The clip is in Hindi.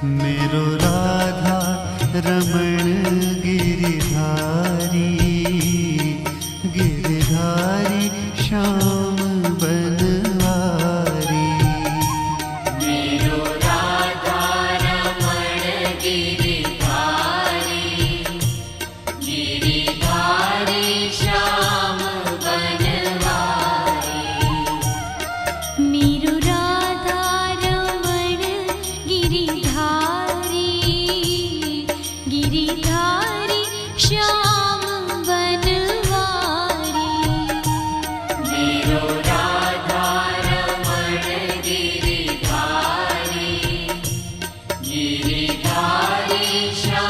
मेरो राधा रमण गिरिधारी, गिरिधारी श्याम बनवारी। मेरो राधा रमण गिरिधारी, गिरिधारी श्याम बनवारी। मेरो राधा रमण गिरिधारी, गिरिधारी श्याम बनवारी। मेरो राधा रमण गिरिधारी, गिरिधारी श्याम